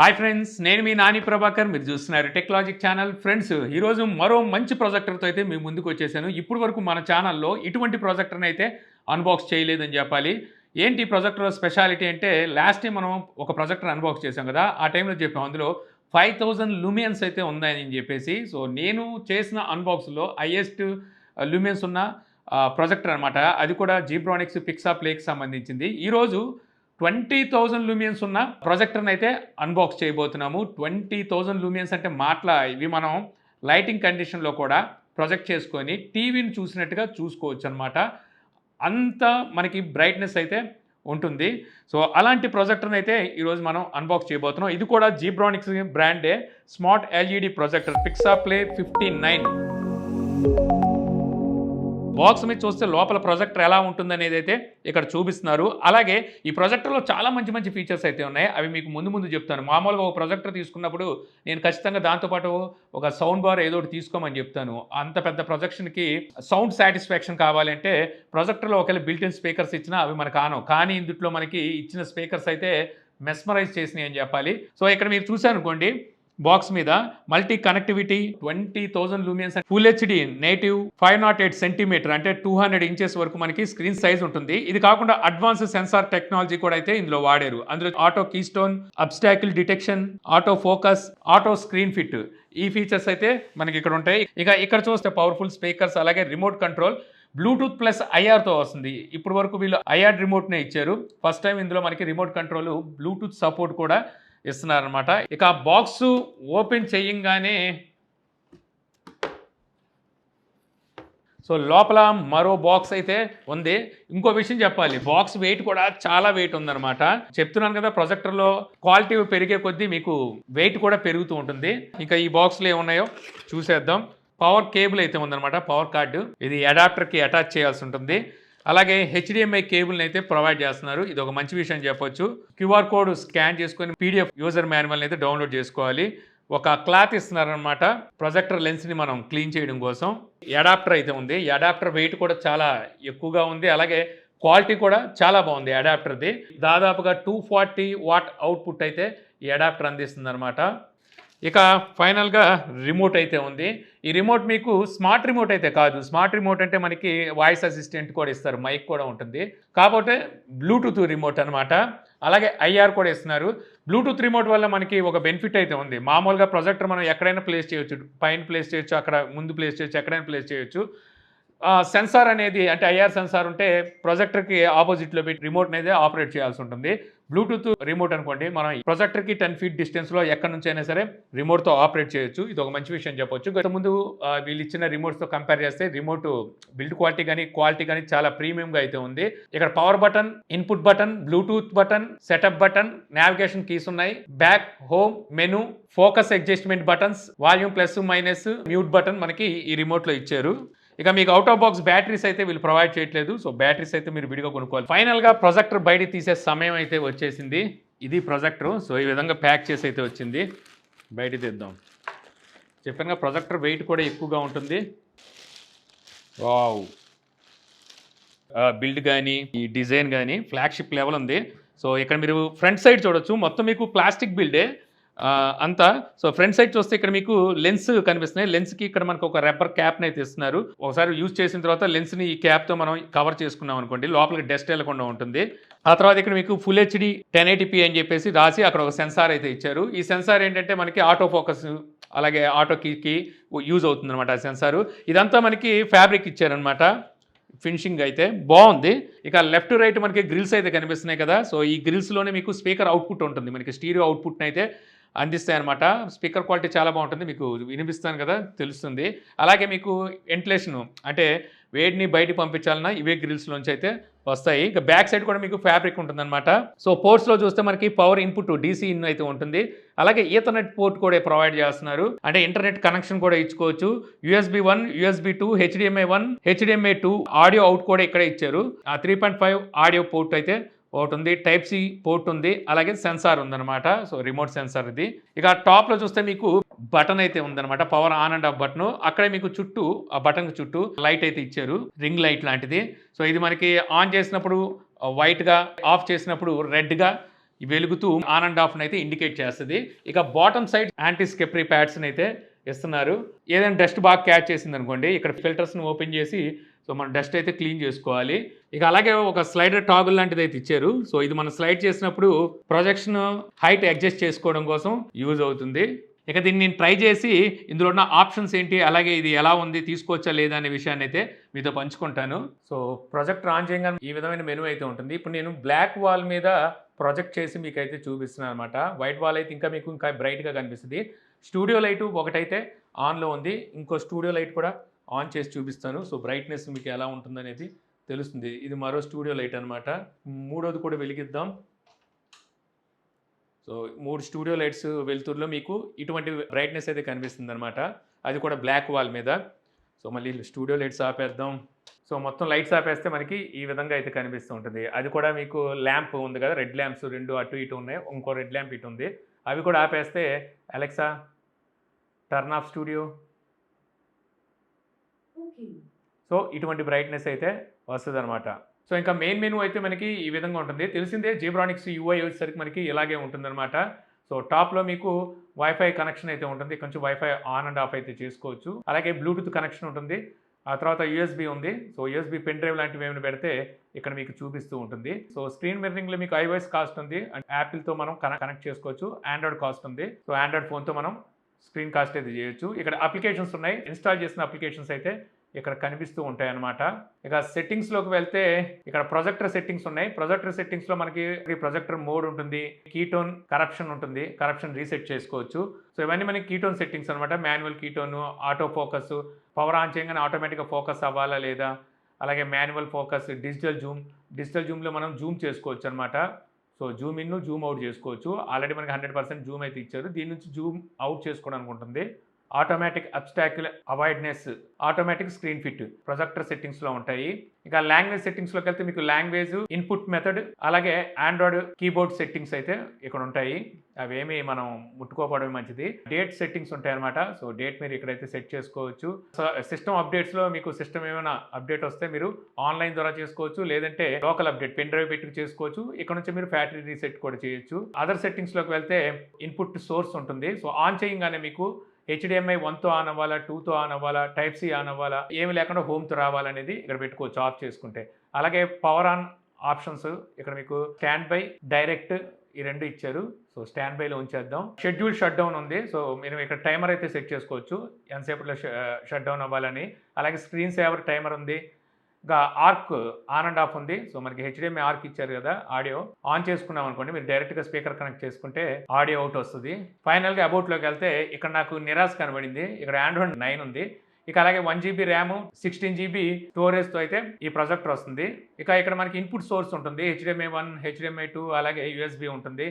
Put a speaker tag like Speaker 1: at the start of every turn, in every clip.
Speaker 1: Hi friends, నేను మీ నాని ప్రభాకర్. మీరు చూస్తున్నారు టెక్లాజిక్ ఛానల్. ఫ్రెండ్స్, ఈరోజు మరో మంచి ప్రొజెక్టర్తో అయితే మీ ముందుకు వచ్చేసాను. ఇప్పటి వరకు మన ఛానల్లో ఇటువంటి ప్రొజెక్టర్ని అయితే అన్బాక్స్ చేయలేదని చెప్పాలి. ఏంటి ప్రొజెక్టర్ స్పెషాలిటీ అంటే, లాస్ట్ టైం మనం ఒక ప్రొజెక్టర్ అన్బాక్స్ చేసాం కదా, ఆ టైంలో చెప్పాం అందులో 5000 లూమియన్స్ అయితే ఉన్నాయని చెప్పేసి. సో నేను చేసిన అన్బాక్స్లో హైయెస్ట్ లూమియన్స్ ఉన్న ప్రొజెక్టర్ అనమాట. అది కూడా జీబ్రానిక్స్ పిక్సాప్లేకి సంబంధించింది. ఈరోజు 20,000 లూమియన్స్ ఉన్న ప్రొజెక్టర్ని అయితే అన్బాక్స్ చేయబోతున్నాము. 20,000 లూమియన్స్ అంటే ఇవి మనం లైటింగ్ కండిషన్లో కూడా ప్రొజెక్ట్ చేసుకొని టీవీని చూసినట్టుగా చూసుకోవచ్చు అనమాట. అంత మనకి బ్రైట్నెస్ అయితే ఉంటుంది. సో అలాంటి ప్రొజెక్టర్ని అయితే ఈరోజు మనం అన్బాక్స్ చేయబోతున్నాం. ఇది కూడా జీబ్రానిక్స్ బ్రాండే smart LED projector Pixaplay 59. Box మీద చూస్తే లోపల ప్రొజెక్టర్ ఎలా ఉంటుందనేది అయితే ఇక్కడ చూపిస్తున్నారు. అలాగే ఈ ప్రొజెక్టర్లో చాలా మంచి మంచి ఫీచర్స్ అయితే ఉన్నాయి. అవి మీకు ముందు చెప్తాను. మామూలుగా ఒక ప్రొజెక్టర్ తీసుకున్నప్పుడు నేను ఖచ్చితంగా దాంతోపాటు ఒక సౌండ్ బార్ ఏదో ఒకటి తీసుకోమని చెప్తాను. అంత పెద్ద ప్రొజెక్షన్కి సౌండ్ సాటిస్ఫాక్షన్ కావాలంటే ప్రొజెక్టర్లో ఒకవేళ బిల్ట్-ఇన్ స్పీకర్స్ ఇచ్చినా అవి మనకు ఆనవు. కానీ ఇందులో మనకి ఇచ్చిన స్పీకర్స్ అయితే మెస్మరైజ్ చేసినాయి అని చెప్పాలి. సో ఇక్కడ మీరు చూసారనుకోండి, బాక్స్ మీద multi connectivity 20,000 lumens full HD native 508 centimetre అంటే 200 ఇంచెస్ వరకు మనకి స్క్రీన్ సైజ్ ఉంటుంది. ఇది కాకుండా అడ్వాన్స్ సెన్సార్ టెక్నాలజీ కూడా అయితే ఇందులో వాడారు. అందులో auto keystone, obstacle detection, auto focus, auto screen fit, ఈ ఫీచర్స్ అయితే మనకి ఇక్కడ ఉంటాయి. ఇక ఇక్కడ చూస్తే పవర్ఫుల్ స్పీకర్స్, అలాగే రిమోట్ కంట్రోల్ బ్లూటూత్ ప్లస్ ఐఆర్తో వస్తుంది. ఇప్పుడు వరకు వీళ్ళు ఐఆర్ రిమోట్నే ఇచ్చారు. ఫస్ట్ టైం ఇందులో మనకి రిమోట్ కంట్రోల్ బ్లూటూత్ సపోర్ట్ కూడా ఇస్తున్నారనమాట. ఇక బాక్స్ ఓపెన్ చేయంగానే సో లోపల మరో బాక్స్ అయితే ఉంది. ఇంకో విషయం చెప్పాలి, బాక్స్ వెయిట్ కూడా చాలా వెయిట్ ఉందన్నమాట. చెప్తున్నాను కదా, ప్రొజెక్టర్లో క్వాలిటీ పెరిగే కొద్దీ మీకు వెయిట్ కూడా పెరుగుతూ ఉంటుంది. ఇంకా ఈ బాక్స్లో ఏమున్నాయో చూసేద్దాం. పవర్ కేబుల్ అయితే ఉందన్నమాట, పవర్ కార్డు. ఇది అడాప్టర్కి అటాచ్ చేయాల్సి ఉంటుంది. అలాగే హెచ్డిఎంఐ కేబుల్ని అయితే ప్రొవైడ్ చేస్తున్నారు. ఇది ఒక మంచి విషయం చెప్పొచ్చు. క్యూఆర్ కోడ్ స్కాన్ చేసుకొని పీడిఎఫ్ యూజర్ మాన్యువల్ని అయితే డౌన్లోడ్ చేసుకోవాలి. ఒక క్లాత్ ఇస్తున్నారనమాట ప్రొజెక్టర్ లెన్స్ని మనం క్లీన్ చేయడం కోసం. అడాప్టర్ అయితే ఉంది. ఈ అడాప్టర్ వెయిట్ కూడా చాలా ఎక్కువగా ఉంది. అలాగే క్వాలిటీ కూడా చాలా బాగుంది అడాప్టర్ది. దాదాపుగా 240 వాట్ అవుట్పుట్ అయితే ఈ అడాప్టర్ అందిస్తుంది అనమాట. ఇక ఫైనల్గా రిమోట్ అయితే ఉంది. ఈ రిమోట్ మీకు స్మార్ట్ రిమోట్ అయితే కాదు. స్మార్ట్ రిమోట్ అంటే మనకి వాయిస్ అసిస్టెంట్ కూడా ఇస్తారు, మైక్ కూడా ఉంటుంది. కాకపోతే బ్లూటూత్ రిమోట్ అనమాట. అలాగే ఐఆర్ కూడా ఇస్తున్నారు. బ్లూటూత్ రిమోట్ వల్ల మనకి ఒక బెనిఫిట్ అయితే ఉంది. మామూలుగా ప్రొజెక్టర్ మనం ఎక్కడైనా ప్లేస్ చేయొచ్చు, పైన ప్లేస్ చేయొచ్చు, అక్కడ ముందు ప్లేస్ చేయొచ్చు, ఎక్కడైనా ప్లేస్ చేయొచ్చు. సెన్సార్ అనేది అంటే ఐఆర్ సెన్సార్ ఉంటే ప్రొజెక్టర్కి ఆపోజిట్లో పెట్టి రిమోట్ అనేది ఆపరేట్ చేయాల్సి ఉంటుంది. బ్లూటూత్ రిమోట్ అనుకోండి, మనం ప్రొజెక్టర్కి 10 feet డిస్టెన్స్లో ఎక్కడి నుంచి అయినా సరే రిమోట్తో ఆపరేట్ చేయొచ్చు. ఇది ఒక మంచి విషయం చెప్పొచ్చు. గతముందు వీళ్ళు ఇచ్చిన రిమోట్స్తో కంపేర్ చేస్తే రిమోట్ బిల్డ్ క్వాలిటీ కానీ చాలా ప్రీమియంగా అయితే ఉంది. ఇక్కడ power button, input button, Bluetooth button, setup button, navigation keys ఉన్నాయి. Back, home, menu, focus adjustment buttons, volume plus minus, mute button మనకి ఈ రిమోట్లో ఇచ్చారు. ఇక మీకు అవుట్ ఆఫ్ బాక్స్ బ్యాటరీస్ అయితే వీళ్ళు ప్రొవైడ్ చేయట్లేదు. సో బ్యాటరీస్ అయితే మీరు విడిగా కొనుక్కోవాలి. ఫైనల్గా ప్రొజెక్టర్ బయట తీసే సమయం అయితే వచ్చేసింది. ఇది ప్రొజెక్టర్. సో ఈ విధంగా ప్యాక్ చేసి అయితే వచ్చింది. బయట తీద్దాం. చెప్పానుగా ప్రొజెక్టర్ వెయిట్ కూడా ఎక్కువగా ఉంటుంది. వావ్, బిల్డ్ కానీ ఈ డిజైన్ కానీ ఫ్లాగ్షిప్ లెవెల్ ఉంది. సో ఇక్కడ మీరు ఫ్రంట్ సైడ్ చూడొచ్చు, మొత్తం మీకు ప్లాస్టిక్ బిల్డే అంతా. సో ఫ్రంట్ సైడ్ చూస్తే ఇక్కడ మీకు లెన్స్ కనిపిస్తున్నాయి. లెన్స్కి ఇక్కడ మనకు ఒక రబ్బర్ క్యాప్ని అయితే ఇస్తున్నారు. ఒకసారి యూజ్ చేసిన తర్వాత లెన్స్ని ఈ క్యాప్తో మనం కవర్ చేసుకున్నాం అనుకోండి, లోపలికి డస్ట్ వెళ్లకుండా ఉంటుంది. ఆ తర్వాత ఇక్కడ మీకు ఫుల్ హెచ్డి 1080p అని చెప్పేసి రాసి అక్కడ ఒక సెన్సార్ అయితే ఇచ్చారు. ఈ సెన్సార్ ఏంటంటే మనకి ఆటో ఫోకస్, అలాగే ఆటో కీకి యూజ్ అవుతుంది అనమాట ఆ సెన్సారు. ఇదంతా మనకి ఫ్యాబ్రిక్ ఇచ్చారనమాట. ఫినిషింగ్ అయితే బాగుంది. ఇక లెఫ్ట్ రైట్ మనకి గ్రిల్స్ అయితే కనిపిస్తున్నాయి కదా. సో ఈ గ్రిల్స్లోనే మీకు స్పీకర్ అవుట్పుట్ ఉంటుంది. మనకి స్టీరియో అవుట్పుట్ని అయితే అందిస్తాయి అనమాట. స్పీకర్ క్వాలిటీ చాలా బాగుంటుంది. మీకు వినిపిస్తాను కదా, తెలుస్తుంది. అలాగే మీకు వెంటిలేషను అంటే వేడిని బయటికి పంపించాలన్నా ఇవే గ్రిల్స్లోంచి అయితే వస్తాయి. ఇక బ్యాక్ సైడ్ కూడా మీకు ఫ్యాబ్రిక్ ఉంటుందన్నమాట. సో పోర్ట్స్లో చూస్తే మనకి పవర్ ఇన్పుట్ DC ఇన్ అయితే ఉంటుంది. అలాగే ఈథర్నెట్ పోర్ట్ కూడా ప్రొవైడ్ చేస్తున్నారు. అంటే ఇంటర్నెట్ కనెక్షన్ కూడా ఇచ్చుకోవచ్చు. USB 1, USB 2, HDMI 1, HDMI 2 audio out కూడా ఇక్కడే ఇచ్చారు. ఆ 3.5 ఆడియో పోర్ట్ అయితే ఒకటి ఉంది. టైప్ సి పోర్ట్ ఉంది. అలాగే సెన్సార్ ఉందన్నమాట. సో రిమోట్ సెన్సార్ ఇది. ఇక టాప్లో చూస్తే మీకు బటన్ అయితే ఉందన్నమాట, power on and of button. అక్కడే మీకు చుట్టూ ఆ బటన్ చుట్టూ లైట్ అయితే ఇచ్చారు, రింగ్ లైట్ లాంటిది. సో ఇది మనకి ఆన్ చేసినప్పుడు వైట్గా, ఆఫ్ చేసినప్పుడు రెడ్గా, ఈ వెలుగుతూ ఆన్ అండ్ ఆఫ్ అయితే ఇండికేట్ చేస్తుంది. ఇక బాటమ్ సైడ్ యాంటీ స్కెప్రీ ప్యాడ్స్ అయితే ఇస్తున్నారు. ఏదైనా డస్ట్ బాగా క్యాచ్ చేసింది అనుకోండి, ఇక్కడ ఫిల్టర్స్ని ఓపెన్ చేసి సో మన డస్ట్ అయితే క్లీన్ చేసుకోవాలి. ఇక అలాగే ఒక స్లైడర్ టాగుల్ లాంటిది అయితే ఇచ్చారు. సో ఇది మనం స్లైడ్ చేసినప్పుడు ప్రొజెక్షన్ హైట్ అడ్జస్ట్ చేసుకోవడం కోసం యూజ్ అవుతుంది. ఇక దీన్ని నేను ట్రై చేసి ఇందులో ఉన్న ఆప్షన్స్ ఏంటి, అలాగే ఇది ఎలా ఉంది, తీసుకోవచ్చా లేదా అనే విషయాన్ని అయితే మీతో పంచుకుంటాను. సో ప్రొజెక్టర్ ఆన్ చేయగానే ఈ విధమైన మెనూ అయితే ఉంటుంది. ఇప్పుడు నేను బ్లాక్ వాల్ మీద ప్రొజెక్ట్ చేసి మీకు అయితే చూపిస్తున్నాను అనమాట. వైట్ వాల్ అయితే ఇంకా బ్రైట్గా కనిపిస్తుంది. స్టూడియో లైట్ ఒకటైతే ఆన్లో ఉంది, ఇంకో స్టూడియో లైట్ కూడా ఆన్ చేసి చూపిస్తాను. సో బ్రైట్నెస్ మీకు ఎలా ఉంటుందనేది తెలుస్తుంది. ఇది మరో స్టూడియో లైట్ అనమాట. మూడోది కూడా వెలిగిద్దాం. సో 3 స్టూడియో లైట్స్ వెలుతురులో మీకు ఇటువంటి బ్రైట్నెస్ అయితే కనిపిస్తుంది అనమాట. అది కూడా బ్లాక్ వాల్ మీద. సో మళ్ళీ స్టూడియో లైట్స్ ఆపేద్దాం. సో మొత్తం లైట్స్ ఆపేస్తే మనకి ఈ విధంగా అయితే కనిపిస్తూ ఉంటుంది. అది కూడా మీకు ల్యాంప్ ఉంది కదా, రెడ్ ల్యాంప్స్ 2 అటు ఇటు ఉన్నాయి, ఇంకో రెడ్ ల్యాంప్ ఇటు ఉంది. అవి కూడా ఆపేస్తే Alexa turn off studio. So ఇటువంటి బ్రైట్నెస్ అయితే వస్తుంది అనమాట. సో ఇంకా మెయిన్ మెనూ అయితే మనకి ఈ విధంగా ఉంటుంది. తెలిసిందే జీబ్రానిక్స్ UI వచ్చేసరికి మనకి ఇలాగే ఉంటుందన్నమాట. సో టాప్లో మీకు వైఫై కనెక్షన్ అయితే ఉంటుంది. కొంచెం వైఫై ఆన్ అండ్ ఆఫ్ అయితే చేసుకోవచ్చు. అలాగే బ్లూటూత్ కనెక్షన్ ఉంటుంది. ఆ తర్వాత USB ఉంది. సో USB పెన్ డ్రైవ్ లాంటివి ఏమైనా పెడితే ఇక్కడ మీకు చూపిస్తూ ఉంటుంది. సో స్క్రీన్ మిర్రరింగ్లో మీకు iOS కాస్ట్ ఉంది, అండ్ యాపిల్తో మనం కనెక్ట్ చేసుకోవచ్చు. ఆండ్రాయిడ్ కాస్ట్ ఉంది. సో ఆండ్రాయిడ్ ఫోన్తో మనం స్క్రీన్ కాస్ట్ అయితే చేయొచ్చు. ఇక్కడ అప్లికేషన్స్ ఉన్నాయి, ఇన్స్టాల్ చేసిన అప్లికేషన్స్ అయితే ఇక్కడ కనిపిస్తూ ఉంటాయి అన్నమాట. ఇక సెట్టింగ్స్లోకి వెళ్తే ఇక్కడ ప్రొజెక్టర్ సెట్టింగ్స్ ఉన్నాయి. ప్రొజెక్టర్ సెట్టింగ్స్లో మనకి ప్రొజెక్టర్ మోడ్ ఉంటుంది, కీటోన్ కరప్షన్ ఉంటుంది, కరప్షన్ రీసెట్ చేసుకోవచ్చు. సో ఇవన్నీ మనకి కీటోన్ సెట్టింగ్స్ అనమాట. Manual ketone, auto focus, power on చేయగానే ఆటోమేటిక్గా ఫోకస్ అవ్వాలా లేదా, అలాగే మాన్యువల్ ఫోకస్, డిజిటల్ జూమ్లో మనం జూమ్ చేసుకోవచ్చు అనమాట. So Zoom in Zoom out చేసుకోవచ్చు. ఆల్రెడీ మనకి 100% జూమ్ అయితే ఇచ్చారు. దీని నుంచి జూమ్ అవుట్ చేసుకోవడానికి ఉంటుంది. Automatic obstacle avoidance, automatic screen fit projector సెట్టింగ్స్లో ఉంటాయి. ఇక లాంగ్వేజ్ సెట్టింగ్స్లోకి వెళ్తే మీకు లాంగ్వేజ్, ఇన్పుట్ మెథడ్, అలాగే ఆండ్రాయిడ్ కీబోర్డ్ సెట్టింగ్స్ అయితే ఇక్కడ ఉంటాయి. అవేమి మనం ముట్టుకోవడమే మంచిది. డేట్ సెట్టింగ్స్ ఉంటాయి అనమాట. సో డేట్ మీరు ఇక్కడైతే సెట్ చేసుకోవచ్చు. సో సిస్టమ్ అప్డేట్స్లో మీకు సిస్టమ్ ఏమైనా అప్డేట్ వస్తే మీరు ఆన్లైన్ ద్వారా చేసుకోవచ్చు, లేదంటే లోకల్ అప్డేట్ పెన్ డ్రైవ్ పెట్టి చేసుకోవచ్చు. ఇక్కడ నుంచి మీరు ఫ్యాక్టరీ రీసెట్ కూడా చేయొచ్చు. అదర్ సెట్టింగ్స్లోకి వెళ్తే ఇన్పుట్ సోర్స్ ఉంటుంది. సో ఆన్ చేయగానే మీకు HDMI 1తో ఆన్ అవ్వాలా, 2తో ఆన్ అవ్వాలా, Type-C ఆన్ అవ్వాలా, ఏమి లేకుండా హోమ్తో రావాలనేది ఇక్కడ పెట్టుకోవచ్చు ఆఫ్ చేసుకుంటే. అలాగే పవర్ ఆన్ ఆప్షన్స్ ఇక్కడ మీకు స్టాండ్ బై, డైరెక్ట్ ఈ రెండు ఇచ్చారు. సో స్టాండ్ బైలో ఉంచేద్దాం. షెడ్యూల్ షట్ డౌన్ ఉంది. సో మీరు ఇక్కడ టైమర్ అయితే సెట్ చేసుకోవచ్చు ఎంతసేపట్లో షట్ డౌన్ అవ్వాలని. అలాగే స్క్రీన్ సేవర్ టైమర్ ఉంది. ఇంకా ఆర్క్ ఆన్ అండ్ ఆఫ్ ఉంది. సో మనకి HDMI ఆర్క్ ఇచ్చారు కదా, ఆడియో ఆన్ చేసుకున్నాం అనుకోండి, మీరు డైరెక్ట్గా స్పీకర్ కనెక్ట్ చేసుకుంటే ఆడియో అవుట్ వస్తుంది. ఫైనల్గా అబౌట్లోకి వెళ్తే ఇక్కడ నాకు నిరాస్ కనబడింది. ఇక్కడ Android 9 ఉంది. ఇక అలాగే 1 GB ర్యామ్, 16 GB స్టోరేజ్తో అయితే ఈ ప్రొజెక్టర్ వస్తుంది. ఇక ఇక్కడ మనకి ఇన్పుట్ సోర్స్ ఉంటుంది, HDMI 1, HDMI 2, అలాగే USB ఉంటుంది.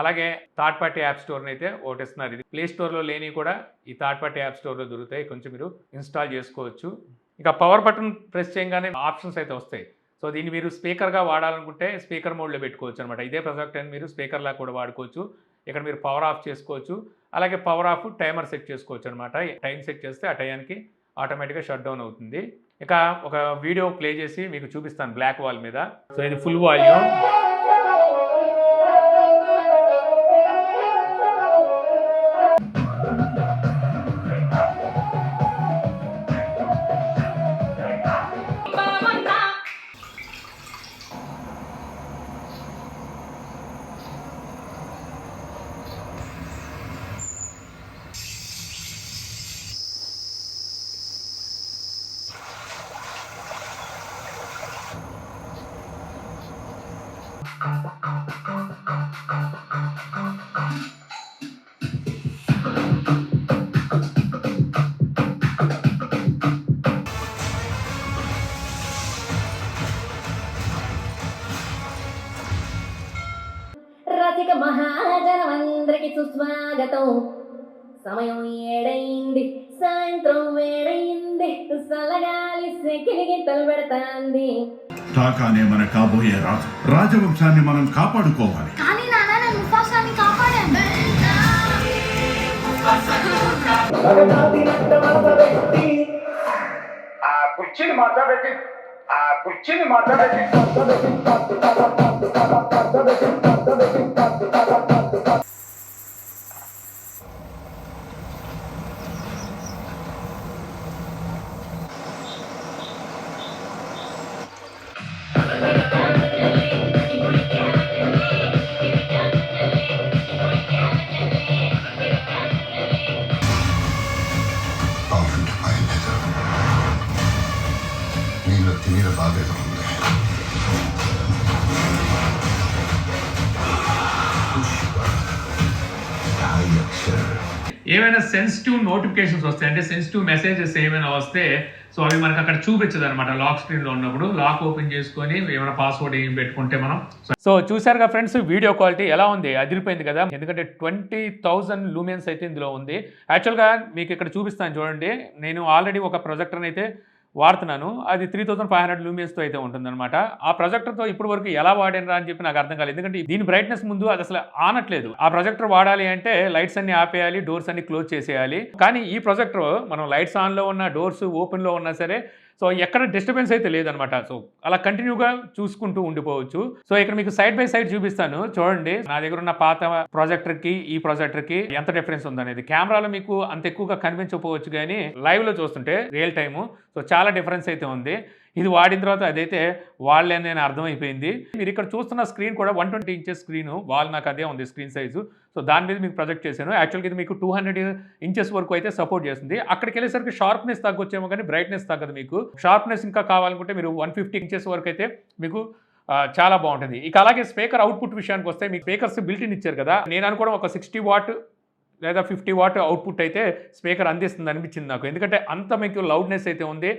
Speaker 1: అలాగే థర్డ్ పార్టీ యాప్ స్టోర్ని అయితే ఓటిస్తున్నారు. ఇది ప్లే స్టోర్లో లేని కూడా ఈ థర్డ్ పార్టీ యాప్ స్టోర్లో దొరుకుతాయి, కొంచెం మీరు ఇన్స్టాల్ చేసుకోవచ్చు. ఇక పవర్ బటన్ ప్రెస్ చేయగానే ఆప్షన్స్ అయితే వస్తాయి. సో దీన్ని మీరు స్పీకర్గా వాడాలనుకుంటే స్పీకర్ మోడ్లో పెట్టుకోవచ్చు అనమాట. ఇదే ప్రొజెక్టర్ మీరు స్పీకర్లా కూడా వాడుకోవచ్చు. ఇక్కడ మీరు పవర్ ఆఫ్ చేసుకోవచ్చు. అలాగే పవర్ ఆఫ్ టైమర్ సెట్ చేసుకోవచ్చు అనమాట. టైం సెట్ చేస్తే ఆ టైంకి ఆటోమేటిక్గా షట్ డౌన్ అవుతుంది. ఇక ఒక వీడియో ప్లే చేసి మీకు చూపిస్తాను బ్లాక్ వాల్ మీద. సో ఇది ఫుల్ వాల్యూమ్.
Speaker 2: రసిక మహాజనమందరికి సుస్వాగతం. సమయం ఏడైంది, సాయంత్రం వేడైంది, సలగాలి సెకిలికి తలబెడతాంది.
Speaker 3: ఠాకానే మన కాబోయే రాజు. రాజవంశాన్ని మనం కాపాడుకోవాలి.
Speaker 4: కానీ నాన్న నేను ముఫాసాని కాపాడాను.
Speaker 5: కుర్చీని మాట్లాడేసి కాన్ఫిడెంట్ బయలుదేరు. నీలో తిరిగిన బాధ్యత ఉంది.
Speaker 1: ఏమైనా సెన్సిటివ్ నోటిఫికేషన్స్ వస్తాయి అంటే సెన్సిటివ్ మెసేజెస్ ఏమైనా వస్తే సో అవి మనకు అక్కడ చూపించదు అనమాట లాక్ స్క్రీన్లో ఉన్నప్పుడు. లాక్ ఓపెన్ చేసుకొని ఏమైనా పాస్వర్డ్ ఏం పెట్టుకుంటే మనం సో చూసారుగా ఫ్రెండ్స్, వీడియో క్వాలిటీ ఎలా ఉంది, అదిరిపోయింది కదా. ఎందుకంటే 20,000 లూమియన్స్ అయితే ఇందులో ఉంది. యాక్చువల్గా మీకు ఇక్కడ చూపిస్తాను చూడండి, నేను ఆల్రెడీ ఒక ప్రొజెక్టర్ని అయితే వాడుతున్నాను. అది 3,500 లూమియన్స్తో అయితే ఉంటుందన్నమాట. ఆ ప్రొజెక్టర్తో ఇప్పుడు వరకు ఎలా వాడినరా అని చెప్పి నాకు అర్థం కాలేదు. ఎందుకంటే దీని బ్రైట్నెస్ ముందు అది అసలు ఆనట్లేదు. ఆ ప్రొజెక్టర్ వాడాలి అంటే లైట్స్ అన్ని ఆపేయాలి, డోర్స్ అన్ని క్లోజ్ చేసేయాలి. కానీ ఈ ప్రొజెక్టర్ మనం లైట్స్ ఆన్లో ఉన్న, డోర్స్ ఓపెన్లో ఉన్నా సరే సో ఎక్కడ డిస్టర్బెన్స్ అయితే లేదనమాట. సో అలా కంటిన్యూగా చూసుకుంటూ ఉండిపోవచ్చు. సో ఇక్కడ మీకు సైడ్ బై సైడ్ చూపిస్తాను చూడండి. నా దగ్గర ఉన్న పాత ప్రాజెక్టర్కి ఈ ప్రాజెక్టర్కి ఎంత డిఫరెన్స్ ఉందనేది. కెమెరాలో మీకు అంత ఎక్కువగా కనిపించకపోవచ్చు కానీ లైవ్లో చూస్తుంటే రియల్ టైము సో చాలా డిఫరెన్స్ అయితే ఉంది. ఇది వాడిన తర్వాత అదైతే వాళ్ళని నేను అర్థమైపోయింది. మీరు ఇక్కడ చూస్తున్న స్క్రీన్ కూడా 120 ఇంచెస్ స్క్రీన్, వాళ్ళు నాకు అదే ఉంది స్క్రీన్ సైజు. సో దాని మీద మీకు ప్రొజెక్ట్ చేశాను. యాక్చువల్గా ఇది మీకు 200 ఇంచెస్ వరకు అయితే సపోర్ట్ చేస్తుంది. అక్కడికి వెళ్ళేసరికి షార్ప్నెస్ తగ్గొచ్చేమో కానీ బ్రైట్నెస్ తగ్గదు. మీకు షార్ప్నెస్ ఇంకా కావాలనుకుంటే మీరు 150 ఇంచెస్ వరకు అయితే మీకు చాలా బాగుంటుంది. ఇక అలాగే స్పీకర్ అవుట్పుట్ విషయానికి వస్తే మీకు స్పీకర్స్ బిల్ట్-ఇన్ ఇచ్చారు కదా. నేను అనుకోవడం ఒక 60 వాట్ లేదా 50 వాట్ అవుట్పుట్ అయితే స్పీకర్ అందిస్తుంది అనిపించింది నాకు. ఎందుకంటే అంత మీకు లౌడ్నెస్ అయితే ఉంది.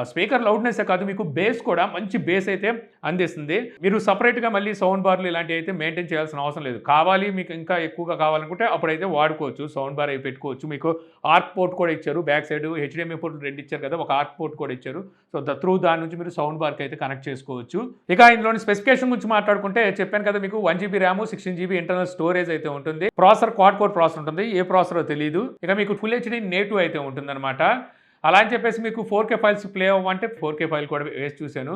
Speaker 1: స్పీకర్ లౌడ్నెస్ కాదు, మీకు బేస్ కూడా మంచి బేస్ అయితే అందిస్తుంది. మీరు సపరేట్గా మళ్ళీ సౌండ్ బార్లు ఇలాంటివి అయితే మెయింటైన్ చేయాల్సిన అవసరం లేదు. కావాలి మీకు ఇంకా ఎక్కువగా కావాలనుకుంటే అప్పుడైతే వాడుకోవచ్చు, సౌండ్ బార్ అవి పెట్టుకోవచ్చు. మీకు ఆర్క్ పోర్ట్ కూడా ఇచ్చారు, బ్యాక్ సైడ్ HDMI పోర్ట్ 2 ఇచ్చారు కదా, ఒక ఆర్క్ పోర్ట్ కూడా ఇచ్చారు. సో దాని నుంచి మీరు సౌండ్ బార్కి అయితే కనెక్ట్ చేసుకోవచ్చు. ఇక ఇందులోని స్పెసిఫికేషన్ గురించి మాట్లాడుకుంటే చెప్పాను కదా మీకు 1 GB RAM, 16 GB internal storage అయితే ఉంటుంది. ప్రాసెసర్ క్వాడ్ కోర్ ప్రాసెసర్ ఉంటుంది, ఏ ప్రాసెసర్ తెలియదు. ఇక మీకు ఫుల్ HD నేటివ్ అయితే ఉంటుంది అనమాట. అలా అని చెప్పేసి మీకు 4K files play అవ్వంటే 4K file కూడా వేసి చూశాను.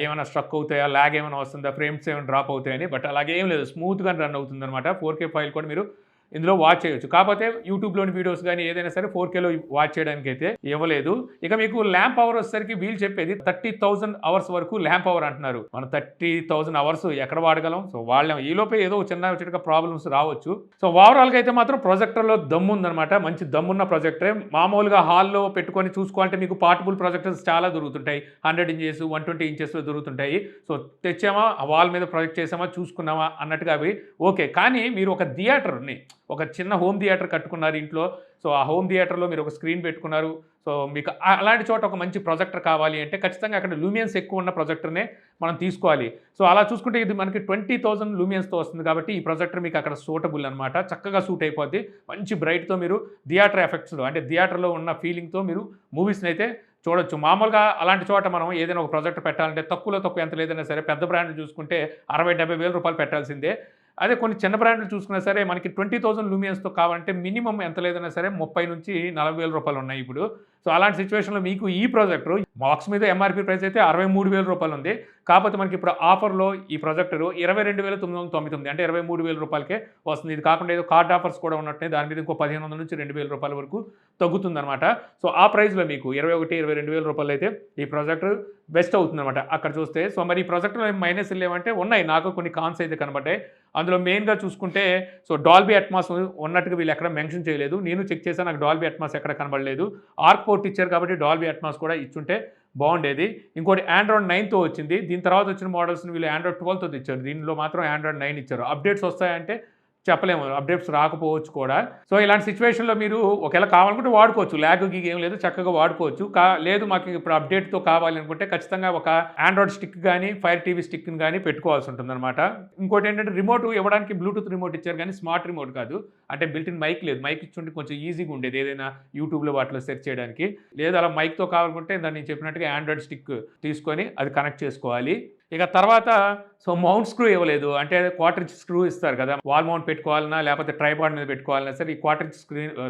Speaker 1: ఏమైనా స్ట్రక్ అవుతాయా, ల్యాగ్ ఏమైనా వస్తుందా, ఫ్రేమ్స్ ఏమైనా డ్రాప్ అవుతాయని. బట్ అలాగే ఏం లేదు, స్మూత్గా రన్ అవుతుంది అనమాట. 4K ఫైల్ కూడా మీరు ఇందులో వాచ్ చేయొచ్చు. కాకపోతే యూట్యూబ్లోని వీడియోస్ కానీ ఏదైనా సరే 4Kలో వాచ్ చేయడానికి అయితే ఇవ్వలేదు. ఇక మీకు ల్యాంప్ అవర్ వచ్చేసరికి వీళ్ళు చెప్పేది 30,000 అవర్స్ వరకు ల్యాంప్ అవర్ అంటున్నారు. మనం 30,000 అవర్స్ ఎక్కడ వాడగలం? సో వాళ్ళ ఈలోపే ఏదో చిన్న ప్రాబ్లమ్స్ రావచ్చు. సో ఓవరాల్గా అయితే మాత్రం ప్రొజెక్టర్లో దమ్ము ఉందనమాట. మంచి దమ్మున్న ప్రొజెక్టరే. మామూలుగా హాల్లో పెట్టుకొని చూసుకోవాలంటే మీకు పార్టబుల్ ప్రొజెక్టర్స్ చాలా దొరుకుతుంటాయి. 100 ఇంచెస్ 120 ఇంచెస్లో దొరుకుతుంటాయి. సో తెచ్చామా, వాల్ మీద ప్రొజెక్ట్ చేసామా, చూసుకున్నామా అన్నట్టుగా అవి ఓకే. కానీ మీరు ఒక థియేటర్ని, ఒక చిన్న హోమ్ థియేటర్ కట్టుకున్నారు ఇంట్లో. సో ఆ హోమ్ థియేటర్లో మీరు ఒక స్క్రీన్ పెట్టుకున్నారు. సో మీకు అలాంటి చోట ఒక మంచి ప్రొజెక్టర్ కావాలి అంటే ఖచ్చితంగా అక్కడ లూమియన్స్ ఎక్కువ ఉన్న ప్రొజెక్టర్నే మనం తీసుకోవాలి. సో అలా చూసుకుంటే ఇది మనకి 20,000 లూమియన్స్తో వస్తుంది కాబట్టి ఈ ప్రొజెక్టర్ మీకు అక్కడ సూటబుల్ అనమాట. చక్కగా సూట్ అయిపోద్ది. మంచి బ్రైట్తో మీరు థియేటర్ ఎఫెక్ట్స్లో అంటే థియేటర్లో ఉన్న ఫీలింగ్తో మీరు మూవీస్ని అయితే చూడొచ్చు. మామూలుగా అలాంటి చోట మనం ఏదైనా ఒక ప్రొజెక్టర్ పెట్టాలంటే తక్కువ ఎంత లేదన్నా సరే పెద్ద బ్రాండ్లు చూసుకుంటే 60-70 వేల రూపాయలు పెట్టాల్సిందే. అదే కొన్ని చిన్న బ్రాండ్లు చూసుకున్నా సరే మనకి 20,000 లూమియన్స్తో కావాలంటే మినిమం ఎంత లేదన్నా సరే 30 నుంచి 40 వేల రూపాయలు ఉన్నాయి ఇప్పుడు. సో అలాంటి సిచ్యువేషన్లో మీకు ఈ ప్రొజెక్టర్ బాక్స్ మీద MRP ప్రైస్ అయితే 63,000 రూపాయలు ఉంది. కాకపోతే మనకి ఇప్పుడు ఆఫర్లో ఈ ప్రొజెక్టర్ 22,999 అంటే 23,000 రూపాయలకే వస్తుంది. ఇది కాకుండా ఏదో కార్డ్ ఆఫర్స్ కూడా ఉన్నట్టే దాని మీద ఇంకో 1,500 నుంచి 2,000 రూపాయల వరకు తగ్గుతుందన్నమాట. సో ఆ ప్రైస్లో మీకు 21-22,000 రూపాయలు అయితే ఈ ప్రొజెక్టర్ బెస్ట్ అవుతుందన్నమాట అక్కడ చూస్తే. సో మరి ఈ ప్రొజెక్టర్లో మైనస్ లేవంటే ఉన్నాయి, నాకు కొన్ని కాన్స్ అయితే కనబడ్డాయి. అందులో మెయిన్గా చూసుకుంటే సో డాల్బీ అట్మాస్ ఉన్నట్టుగా వీళ్ళు ఎక్కడ మెన్షన్ చేయలేదు. నేను చెక్ చేశాను, నాకు డాల్బీ అట్మాస్ ఎక్కడ కనబడలేదు. ఆర్క్ పోర్ట్ ఇచ్చారు కాబట్టి డాల్బీ అట్మాస్ కూడా ఇచ్చుంటే బాగుండేది. ఇంకోటి Android 9తో వచ్చింది. దీని తర్వాత వచ్చిన మోడల్స్ని వీళ్ళు Android 12తో ఇచ్చారు. దీనిలో మాత్రం Android 9 ఇచ్చారు. అప్డేట్స్ వస్తాయంటే చెప్పలేము, అప్డేట్స్ రాకపోవచ్చు కూడా. సో ఇలాంటి సిచ్యువేషన్లో మీరు ఒకవేళ కావాలనుకుంటే వాడుకోవచ్చు, ల్యాగ్ గీగ్ ఏం లేదు, చక్కగా వాడుకోవచ్చు. లేదు మాకు ఇప్పుడు అప్డేట్తో కావాలి అనుకుంటే ఖచ్చితంగా ఒక ఆండ్రాయిడ్ స్టిక్ కానీ ఫైర్ టీవీ స్టిక్ని కానీ పెట్టుకోవాల్సి ఉంటుంది అనమాట. ఇంకోటి ఏంటంటే రిమోట్ ఇవ్వడానికి బ్లూటూత్ రిమోట్ ఇచ్చారు కానీ స్మార్ట్ రిమోట్ కాదు. అంటే బిల్టిన్ మైక్ లేదు. మైక్ ఇచ్చుంటే కొంచెం ఈజీగా ఉండేది ఏదైనా యూట్యూబ్లో వాటిలో సెర్చ్ చేయడానికి. లేదు అలా మైక్తో కావాలనుకుంటే దాన్ని నేను చెప్పినట్టుగా ఆండ్రాయిడ్ స్టిక్ తీసుకొని అది కనెక్ట్ చేసుకోవాలి. ఇక తర్వాత సో మౌంట్ స్క్రూ ఇవ్వలేదు. అంటే క్వార్టర్ ఇంచ్ స్క్రూ ఇస్తారు కదా, వాల్ మౌంట్ పెట్టుకోవాలన్నా లేకపోతే ట్రైపాడ్ మీద పెట్టుకోవాలన్నా సరే ఈ క్వార్టర్ ఇంచ్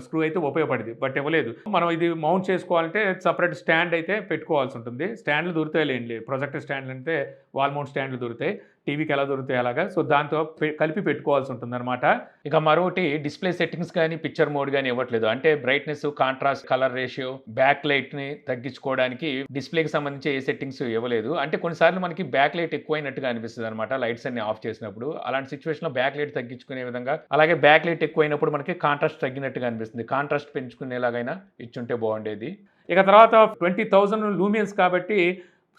Speaker 1: స్క్రూ అయితే ఉపయోగపడింది, బట్ ఇవ్వలేదు. మనం ఇది మౌంట్ చేసుకోవాలంటే సపరేట్ స్టాండ్ అయితే పెట్టుకోవాల్సి ఉంటుంది. స్టాండ్లు దొరుకుతాయిలేండి, ప్రొజెక్టర్ స్టాండ్లు అంటే వాల్ మౌంట్ స్టాండ్లు దొరుకుతాయి. టీవీకి ఎలా దొరుకుతాయి అలాగా. సో దాంతో కలిపి పెట్టుకోవాల్సి ఉంటుందన్నమాట. ఇక మరొకటి డిస్ప్లే సెట్టింగ్స్ కానీ పిక్చర్ మోడ్ కానీ ఇవ్వట్లేదు. అంటే బ్రైట్నెస్, కాంట్రాస్ట్, కలర్ రేషియో, బ్యాక్ లైట్ని తగ్గించుకోవడానికి డిస్ప్లేకి సంబంధించి ఏ సెట్టింగ్స్ ఇవ్వలేదు. అంటే కొన్నిసార్లు మనకి బ్యాక్ లైట్ ఎక్కువైనట్టుగా అనిపిస్తుంది అనమాట లైట్స్ అన్ని ఆఫ్ చేసినప్పుడు. అలాంటి సిచ్యువేషన్లో బ్యాక్ లైట్ తగ్గించుకునే విధంగా, అలాగే బ్యాక్ లైట్ ఎక్కువైనప్పుడు మనకి కాంట్రాస్ట్ తగ్గినట్టుగా అనిపిస్తుంది. కాంట్రాస్ట్ పెంచుకునేలాగైనా ఇచ్చుంటే బాగుండేది. ఇక తర్వాత 20,000 లూమియన్స్ కాబట్టి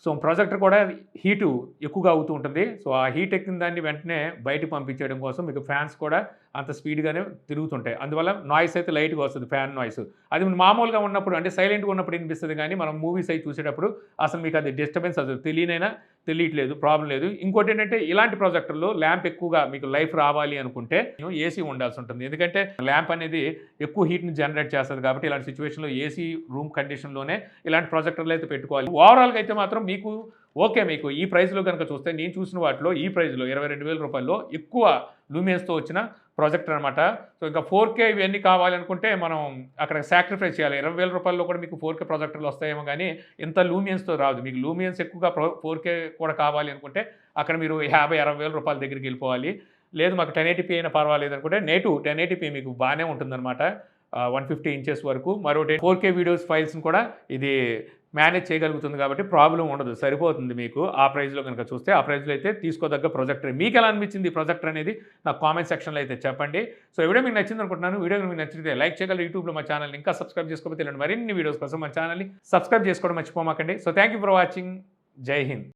Speaker 1: సో ప్రొజెక్టర్ కూడా హీటు ఎక్కువగా అవుతూ ఉంటుంది. సో ఆ హీట్ ఎక్కిన దాన్ని వెంటనే బయటకు పంపించేయడం కోసం మీకు ఫ్యాన్స్ కూడా అంత స్పీడ్గానే తిరుగుతుంటాయి. అందువల్ల నాయిస్ అయితే లైట్గా వస్తుంది, ఫ్యాన్ నాయిస్. అది మామూలుగా ఉన్నప్పుడు అంటే సైలెంట్గా ఉన్నప్పుడు వినిపిస్తుంది, కానీ మనం మూవీస్ అయి చూసేటప్పుడు అసలు మీకు అది డిస్టర్బెన్స్ అసలు తెలియట్లేదు, ప్రాబ్లం లేదు. ఇంకోటి ఏంటంటే ఇలాంటి ప్రొజెక్టర్లో ల్యాంప్ ఎక్కువగా మీకు లైఫ్ రావాలి అనుకుంటే ఏసీ ఉండాల్సి ఉంటుంది. ఎందుకంటే ల్యాంప్ అనేది ఎక్కువ హీట్ని జనరేట్ చేస్తుంది కాబట్టి ఇలాంటి సిచ్యువేషన్లో ఏసీ రూమ్ కండిషన్లోనే ఇలాంటి ప్రొజెక్టర్లు అయితే పెట్టుకోవాలి. ఓవరాల్గా అయితే మాత్రం మీకు ఓకే, మీకు ఈ ప్రైస్లో కనుక చూస్తే నేను చూసిన వాటిలో ఈ ప్రైస్లో 22,000 రూపాయల్లో ఎక్కువ లూమియన్స్తో వచ్చిన ప్రొజెక్టర్ అనమాట. సో ఇంకా 4K ఇవన్నీ కావాలనుకుంటే మనం అక్కడ సాక్రిఫైస్ చేయాలి. 20,000 రూపాయల్లో కూడా మీకు 4K ప్రొజెక్టర్లు వస్తాయేమో, కానీ ఇంత లూమియన్స్తో రాదు. మీకు లూమియన్స్ ఎక్కువగా 4K కూడా కావాలి అనుకుంటే అక్కడ మీరు 50,000-60,000 రూపాయల దగ్గరికి వెళ్ళిపోవాలి. లేదు మాకు 1080p అయినా పర్వాలేదు అనుకుంటే నేటు 1080p మీకు బాగానే ఉంటుందన్నమాట, 150 ఇంచెస్ వరకు. మరొకటి 4K వీడియోస్ ఫైల్స్ని కూడా ఇది మేనేజ్ చేయగలుగుతుంది కాబట్టి ప్రాబ్లం ఉండదు, సరిపోతుంది మీకు. ఆ ప్రైస్లో కనుక చూస్తే ఆ ప్రైస్లో అయితే తీసుకోదగ్గ ప్రొజెక్టర్. మీకు ఎలా అనిపించింది ఈ ప్రొజెక్టర్ అనేది నాకు కామెంట్ సెక్షన్లో అయితే చెప్పండి. సో వీడియో మీకు నచ్చింది అనుకుంటున్నాను. వీడియో మీకు నచ్చితే లైక్ చేయగలరు. యూట్యూబ్లో మా ఛానల్ని ఇంకా సబ్స్క్రైబ్ చేసుకోకపోతే ఇలాంటి మరిన్ని వీడియోస్ కోసం మా ఛానల్ని సబ్స్క్రైబ్ చేసుకోవడం మర్చిపోమాకండి. So thank you for watching. జై హింద్.